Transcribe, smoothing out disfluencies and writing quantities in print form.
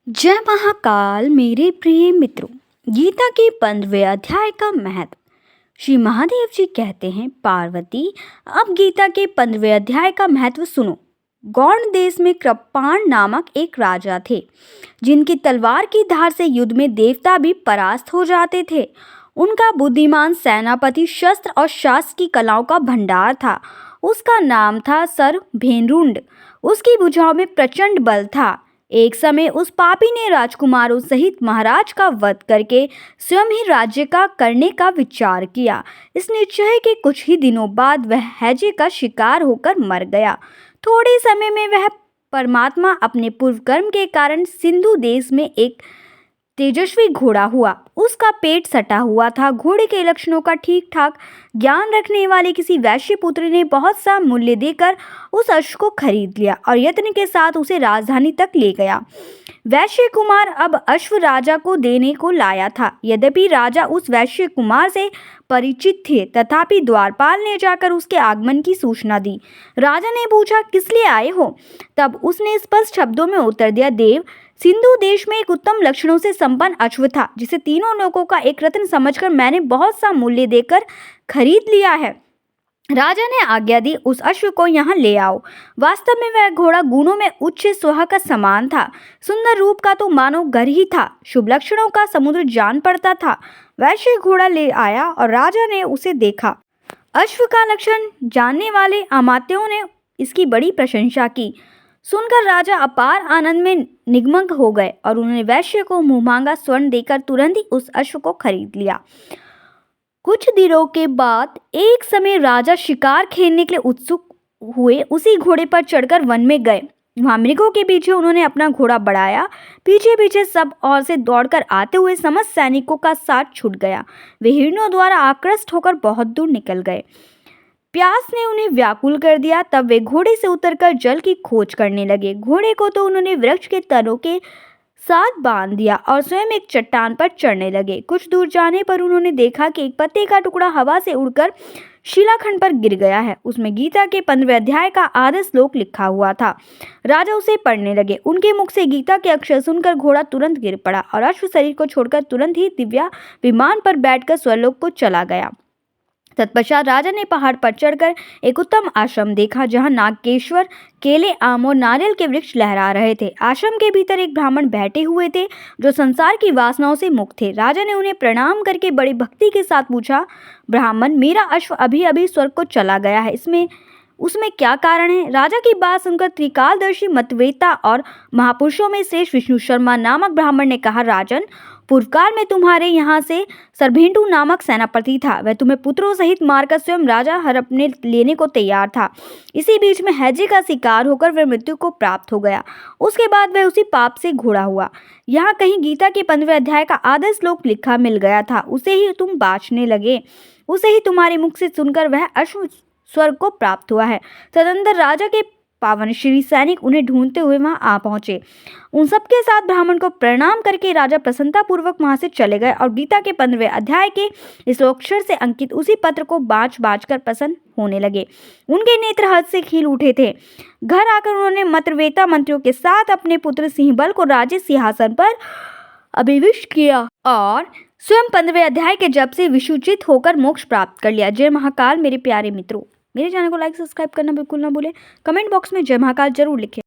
जय महाकाल मेरे प्रिय मित्रों। गीता के 15वें अध्याय का महत्व। श्री महादेव जी कहते हैं, पार्वती अब गीता के 15वें अध्याय का महत्व सुनो। गौड़ देश में कृपाण नामक एक राजा थे, जिनकी तलवार की धार से युद्ध में देवता भी परास्त हो जाते थे। उनका बुद्धिमान सेनापति शस्त्र और शास्त्र की कलाओं का भंडार था। उसका नाम था सर भेनरुंड। उसकी भुजाओं में प्रचंड बल था। एक समय उस पापी ने राजकुमारों सहित महाराज का वध करके स्वयं ही राज्य का करने का विचार किया। इस निश्चय के कुछ ही दिनों बाद वह हैजे का शिकार होकर मर गया। थोड़े समय में वह परमात्मा अपने पूर्व कर्म के कारण सिंधु देश में एक तेजस्वी घोड़ा हुआ। उसका पेट सटा हुआ था। घोड़े के लक्षणों का ठीक ठाक ज्ञान रखने वाले किसी वैश्य पुत्र ने बहुत सा मूल्य देकर उस अश्व को खरीद लिया और यत्न के साथ उसे राजधानी तक ले गया। वैश्य कुमार अब अश्व राजा को देने को लाया था। यद्यपि राजा उस वैश्य कुमार से परिचित थे, तथापि द्वारपाल ने जाकर उसके आगमन की सूचना दी। राजा ने पूछा, किस लिए आए हो? तब उसने स्पष्ट शब्दों में उत्तर दिया, देव, सिंधु देश में एक उत्तम लक्षणों से संपन्न अश्व था, जिसे तीनों लोगों का एक रत्न समझकर मैंने बहुत सा मूल्य देकर खरीद लिया है। राजा ने आज्ञा दी, उस अश्व को यहाँ ले आओ। वास्तव में वह घोड़ा गुणों में उच्च सुहा का समान था। सुंदर रूप का तो मानो घर ही था। शुभ लक्षणों का समुद्र जान पड़ता था। वैश्य घोड़ा ले आया और राजा ने उसे देखा। अश्व का लक्षण जानने वाले अमात्यों ने इसकी बड़ी प्रशंसा की। सुनकर राजा अपार आनंद में निमग्न हो गए और उन्होंने वैश्य को मुंहमांगा स्वर्ण देकर तुरंत ही उस अश्व को खरीद लिया। कुछ दिनों के बाद एक समय राजा शिकार खेलने के लिए उत्सुक हुए उसी घोड़े पर चढ़कर वन में गए। वहां मृगों के पीछे उन्होंने अपना घोड़ा बढ़ाया। पीछे पीछे सब ओर से दौड़कर आते हुए समस्त सैनिकों का साथ छूट गया। वे हिरणों द्वारा आकृष्ट होकर बहुत दूर निकल गए। प्यास ने उन्हें व्याकुल कर दिया। तब वे घोड़े से उतरकर जल की खोज करने लगे। घोड़े को तो उन्होंने वृक्ष के तनों के साथ बांध दिया और स्वयं एक चट्टान पर चढ़ने लगे। कुछ दूर जाने पर उन्होंने देखा कि एक पत्ते का टुकड़ा हवा से उड़कर शिलाखंड पर गिर गया है। उसमें गीता के 15वें अध्याय का आधा श्लोक लिखा हुआ था। राजा उसे पढ़ने लगे। उनके मुख से गीता के अक्षर सुनकर घोड़ा तुरंत गिर पड़ा और अश्व शरीर को छोड़कर तुरंत ही दिव्या विमान पर बैठकर स्वर्गलोक को चला गया। तत्पश्चात राजा ने पहाड़ पर चढ़कर एक उत्तम आश्रम देखा, जहां नागेश्वर, केले, आम और नारियल के वृक्ष लहरा रहे थे। आश्रम के भीतर एक ब्राह्मण बैठे हुए थे, जो संसार की वासनाओं से मुक्त थे। राजा ने उन्हें प्रणाम करके बड़ी भक्ति के साथ पूछा, ब्राह्मण, मेरा अश्व अभी अभी स्वर्ग को चला गया है, उसमें क्या कारण है? राजा की बात सुनकर त्रिकालदर्शी मतवेता और महापुरुषों में श्रेष्ठ विष्णु शर्मा नामक ब्राह्मण ने कहा, राजन, पूर्वकाल में तुम्हारे यहाँ से सरभेंडु नामक सेनापति था। वह तुम्हें पुत्रों सहित मारकर स्वयं राजा हड़पने लेने को तैयार था। इसी बीच में हैजे का शिकार होकर वह मृत्यु को प्राप्त हो गया। उसके बाद वह उसी पाप से घोड़ा हुआ। यहाँ कहीं गीता के 15वें अध्याय का आधा श्लोक लिखा मिल गया था। उसे ही तुम बाँचने लगे। उसे ही तुम्हारे मुख से सुनकर वह अश्व स्वर्ग को प्राप्त हुआ है। तदनंतर राजा के पावन श्री सैनिक उन्हें ढूंढते हुए वहां आ पहुंचे। उन सबके साथ ब्राह्मण को प्रणाम करके राजा प्रसन्नता पूर्वक वहां से चले गए और गीता के 15वें अध्याय के इस अक्षर से अंकित उसी पत्र को बाँच बाँच कर प्रसन्न होने लगे। उनके नेत्र हर्ष से खिल उठे थे। घर आकर उन्होंने मंत्रवेता मंत्रियों के साथ अपने पुत्र सिंहबल को राज्य सिंहासन पर अभिषिक्त किया और स्वयं 15वें अध्याय के जप से विशुचित होकर मोक्ष प्राप्त कर लिया। जय महाकाल मेरे प्यारे मित्रों। मेरे चैनल को लाइक सब्सक्राइब करना बिल्कुल ना भूलें। कमेंट बॉक्स में जय महाकाल जरूर लिखें।